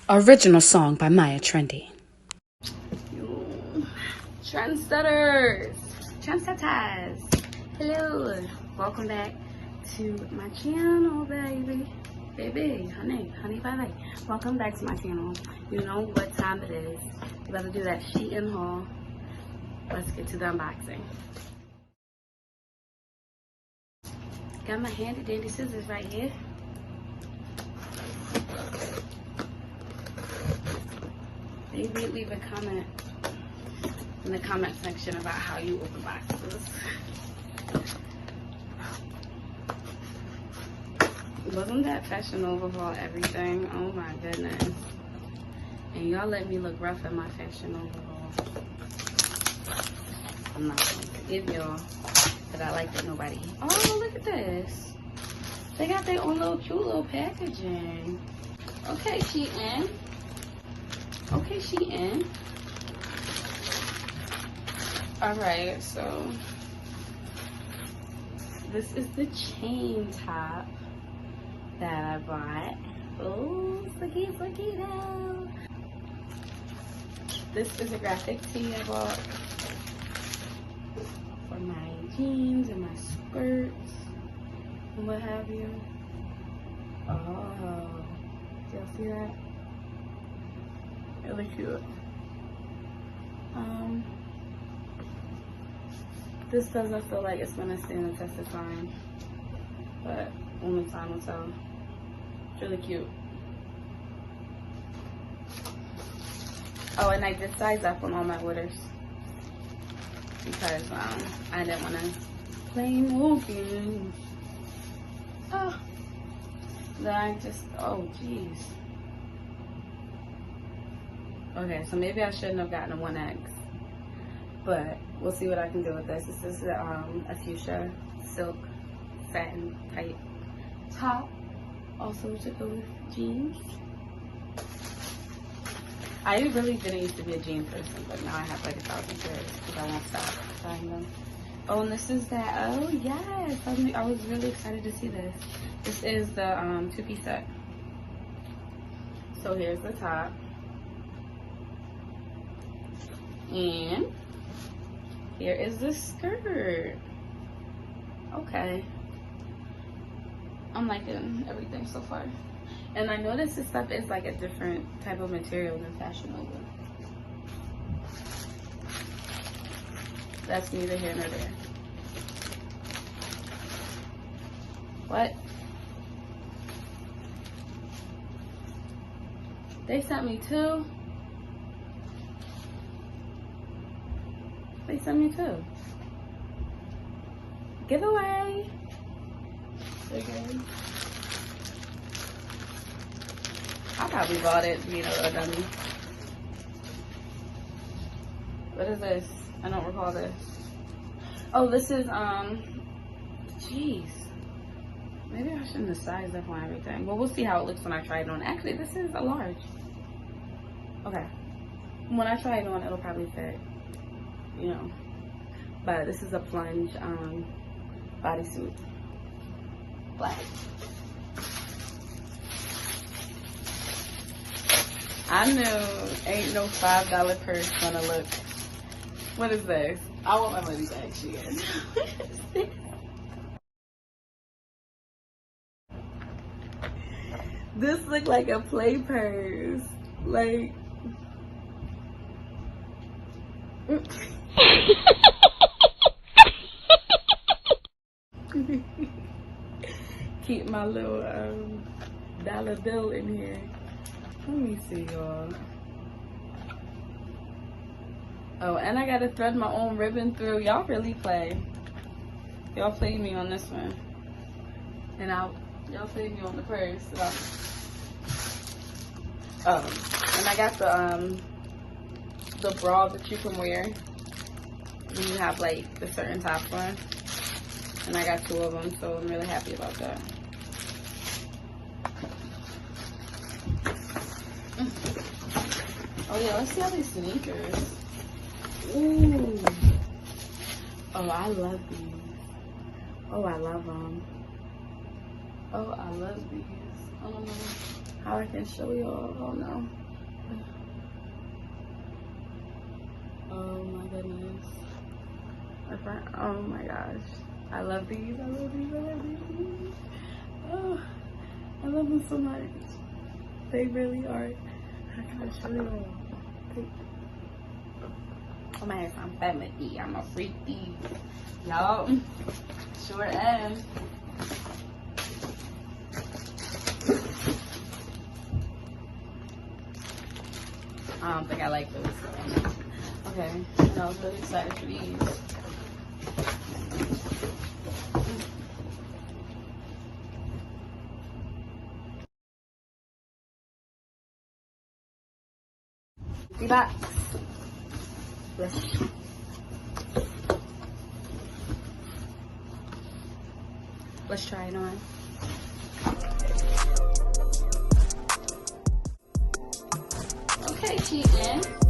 Original song by Trendy. Trendsetters, hello, welcome back to my channel, baby, honey, bye. Welcome back to my channel. You know what time it is. We about to do that SHEIN haul. Let's get to the unboxing. Got my handy dandy scissors right here. Maybe leave a comment in the comment section about how you open boxes. Wasn't that Fashion Nova haul everything? Oh my goodness. And y'all let me look rough at my Fashion Nova haul. I'm not going to forgive y'all, but I like that nobody. Oh, look at this. They got their own little cute little packaging. Okay, SHEIN. Okay, SHEIN. Alright, so this is the chain top that I bought. Oh, looky now. This is a graphic tee I bought for my jeans and my skirts and what have you. Oh, do y'all see that? Really cute. This doesn't feel like it's gonna stand the test of time, but only time will tell. It's really cute. Oh, and I did size up on all my orders because I didn't want to play no games. Oh, then I just, oh jeez. Okay, so maybe I shouldn't have gotten a 1X, but we'll see what I can do with this. This is a fuchsia silk satin type top, also to go with jeans. I really didn't used to be a jean person, but now I have like 1,000 pairs because I won't stop buying them. Oh, and this is that. Oh yes, I was really excited to see this. This is the two-piece set. So here's the top. And here is the skirt. Okay. I'm liking everything so far. And I noticed this stuff is like a different type of material than Fashion Nova. That's neither here nor there. What? They sent me two? They sent me two. Giveaway. Okay. I probably bought it being a little dummy. What is this? I don't recall this. Oh, this is jeez. Maybe I shouldn't have sized up on everything. Well, we'll see how it looks when I try it on. Actually, this is a large. Okay. When I try it on, it'll probably fit. You know, but this is a plunge bodysuit, black. I knew ain't no $5 purse gonna look. What is this? I want my money back, SHEIN. This look like a play purse, like. Keep my little dollar bill in here. Let me see, y'all. Oh, and I gotta thread my own ribbon through. Y'all really play. Y'all played me on this one, and y'all played me on the purse. And I got the bra that you can wear when you have like the certain top on, and I got two of them, so I'm really happy about that. Oh yeah, let's see all these sneakers. Ooh. Oh, I love these. Oh, I love them. Oh, I love these. I don't know how I can show y'all. Oh no. Oh my goodness. Oh my gosh. I love these. I love these. I love these. Oh, I love them so much. They really are. How can I show y'all? Oh my gosh, I'm feminine. I'm a freaky. Y'all. Sure am. I don't think I like those. Okay, no, I was really excited for these. The box. Let's try it on. Okay, SHEIN.